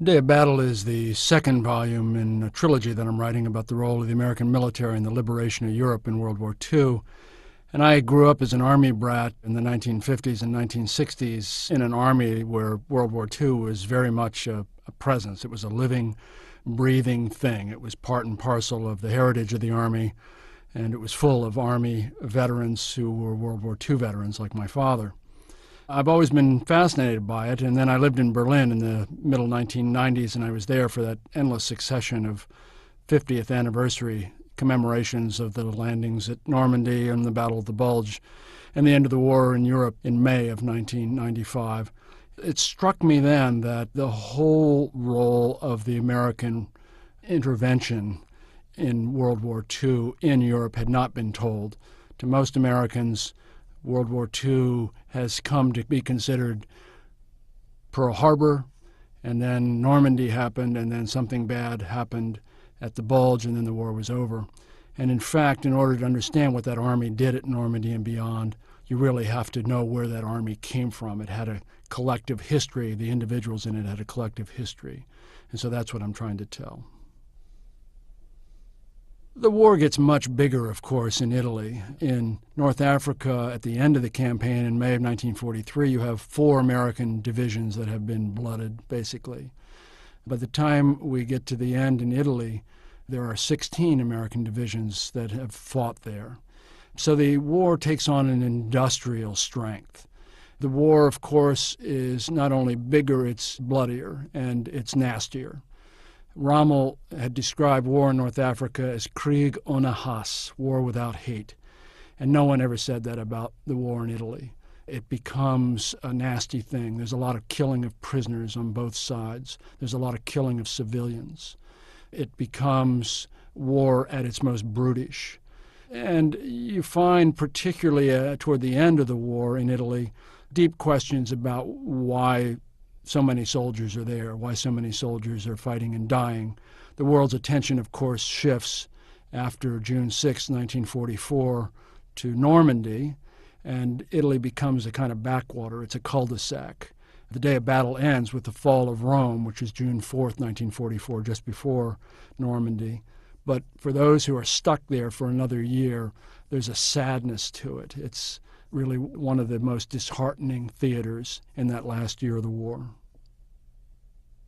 Day of Battle is the second volume in a trilogy that I'm writing about the role of the American military in the liberation of Europe in World War II. And I grew up as an Army brat in the 1950s and 1960s in an Army where World War II was very much a presence. It was a living, breathing thing. It was part and parcel of the heritage of the Army, and it was full of Army veterans who were World War II veterans like my father. I've always been fascinated by it, and then I lived in Berlin in the middle 1990s, and I was there for that endless succession of 50th anniversary commemorations of the landings at Normandy and the Battle of the Bulge and the end of the war in Europe in May of 1995. It struck me then that the whole role of the American intervention in World War II in Europe had not been told. To most Americans, World War II has come to be considered Pearl Harbor, and then Normandy happened, and then something bad happened at the Bulge, and then the war was over. And in fact, in order to understand what that Army did at Normandy and beyond, you really have to know where that Army came from. It had a collective history. The individuals in it had a collective history. And so that's what I'm trying to tell. The war gets much bigger, of course, in Italy. In North Africa, at the end of the campaign in May of 1943, you have 4 American divisions that have been blooded, basically. By the time we get to the end in Italy, there are 16 American divisions that have fought there. So the war takes on an industrial strength. The war, of course, is not only bigger, it's bloodier and it's nastier. Rommel had described war in North Africa as Krieg ohne Hass, war without hate. And no one ever said that about the war in Italy. It becomes a nasty thing. There's a lot of killing of prisoners on both sides. There's a lot of killing of civilians. It becomes war at its most brutish. And you find, particularly toward the end of the war in Italy, deep questions about why so many soldiers are there, why so many soldiers are fighting and dying. The world's attention, of course, shifts after June 6, 1944, to Normandy, and Italy becomes a kind of backwater. It's a cul-de-sac. The Day of Battle ends with the fall of Rome, which is June 4th, 1944, just before Normandy. But for those who are stuck there for another year, there's a sadness to it. It's really one of the most disheartening theaters in that last year of the war.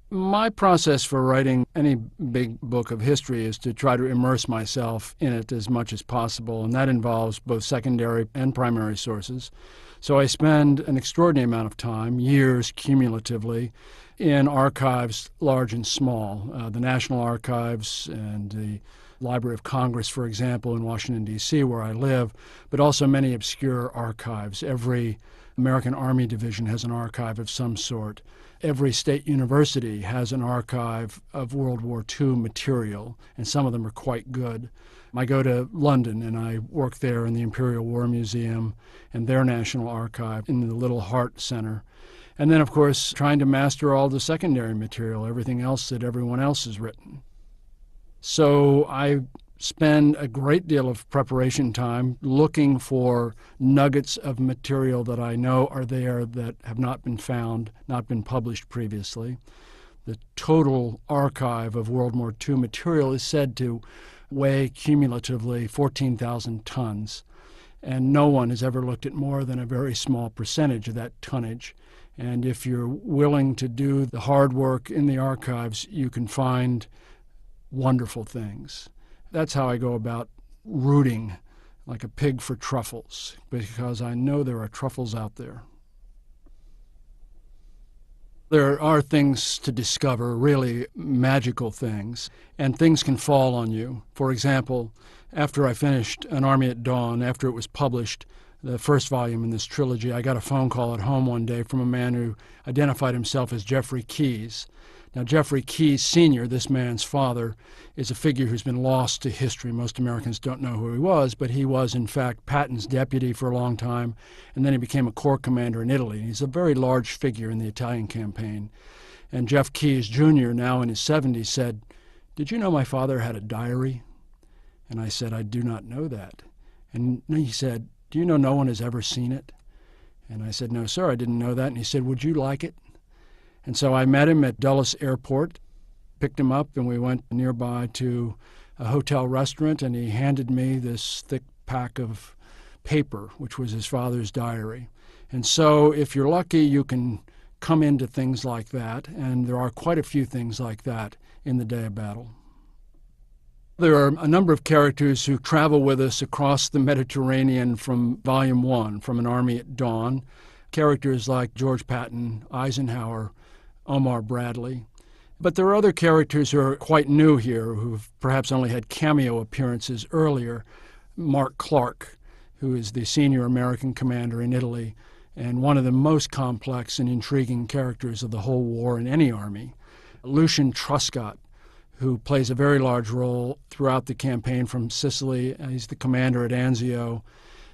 My process for writing any big book of history is to try to immerse myself in it as much as possible, and that involves both secondary and primary sources. So I spend an extraordinary amount of time, years cumulatively, in archives large and small, the National Archives and the Library of Congress, for example, in Washington, D.C., where I live, but also many obscure archives. Every American Army division has an archive of some sort. Every state university has an archive of World War II material, and some of them are quite good. I go to London, and I work there in the Imperial War Museum and their National Archive in the Little Hart Center. And then, of course, trying to master all the secondary material, everything else that everyone else has written. So I spend a great deal of preparation time looking for nuggets of material that I know are there that have not been found, not been published previously. The total archive of World War II material is said to weigh cumulatively 14,000 tons, and no one has ever looked at more than a very small percentage of that tonnage. And if you're willing to do the hard work in the archives, you can find wonderful things. That's how I go about rooting like a pig for truffles, because I know there are truffles out there. There are things to discover, really magical things, and things can fall on you. For example, after I finished An Army at Dawn, after it was published, the first volume in this trilogy, I got a phone call at home one day from a man who identified himself as Jeffrey Keyes. Now, Jeffrey Keyes Sr., this man's father, is a figure who's been lost to history. Most Americans don't know who he was, but he was, in fact, Patton's deputy for a long time, and then he became a corps commander in Italy. He's a very large figure in the Italian campaign. And Jeff Keyes Jr., now in his 70s, said, "Did you know my father had a diary?" And I said, "I do not know that." And he said, "Do you know no one has ever seen it?" And I said, "No, sir, I didn't know that." And he said, "Would you like it?" And so I met him at Dulles Airport, picked him up, and we went nearby to a hotel restaurant, and he handed me this thick pack of paper, which was his father's diary. And so if you're lucky, you can come into things like that, and there are quite a few things like that in the day of battle. There are a number of characters who travel with us across the Mediterranean from Volume 1, From an Army at Dawn. Characters like George Patton, Eisenhower, Omar Bradley. But there are other characters who are quite new here, who've perhaps only had cameo appearances earlier. Mark Clark, who is the senior American commander in Italy, and one of the most complex and intriguing characters of the whole war in any army. Lucian Truscott, who plays a very large role throughout the campaign from Sicily. He's the commander at Anzio.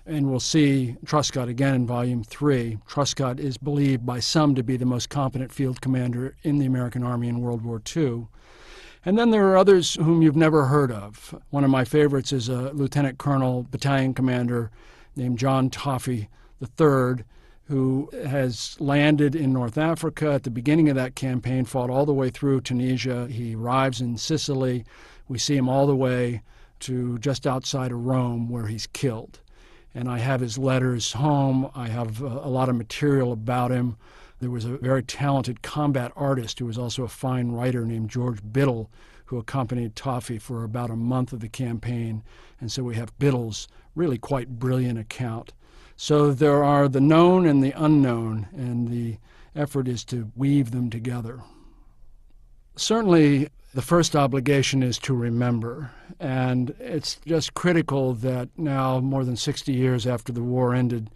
And we'll see Truscott again in Volume 3. Truscott is believed by some to be the most competent field commander in the American Army in World War II. And then there are others whom you've never heard of. One of my favorites is a lieutenant colonel, battalion commander named John Toffee III, who has landed in North Africa at the beginning of that campaign, fought all the way through Tunisia. He arrives in Sicily. We see him all the way to just outside of Rome, where he's killed. And I have his letters home. I have a lot of material about him. There was a very talented combat artist who was also a fine writer named George Biddle, who accompanied Toffee for about a month of the campaign. And so we have Biddle's really quite brilliant account. So there are the known and the unknown, and the effort is to weave them together. Certainly, the first obligation is to remember, and it's just critical that now, more than 60 years after the war ended,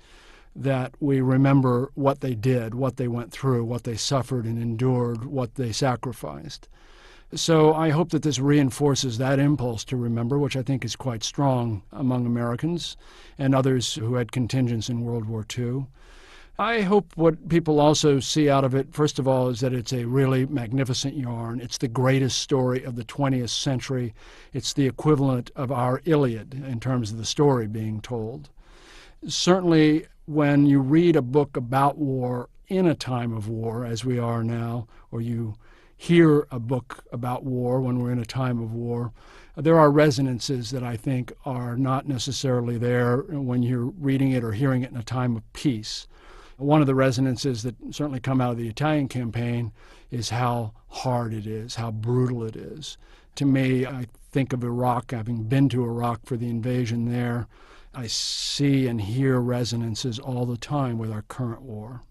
that we remember what they did, what they went through, what they suffered and endured, what they sacrificed. So I hope that this reinforces that impulse to remember, which I think is quite strong among Americans and others who had contingents in World War II. I hope what people also see out of it, first of all, is that it's a really magnificent yarn. It's the greatest story of the 20th century. It's the equivalent of our Iliad in terms of the story being told. Certainly, when you read a book about war in a time of war, as we are now, or you hear a book about war when we're in a time of war, there are resonances that I think are not necessarily there when you're reading it or hearing it in a time of peace. One of the resonances that certainly come out of the Italian campaign is how hard it is, how brutal it is. To me, I think of Iraq, having been to Iraq for the invasion there. I see and hear resonances all the time with our current war.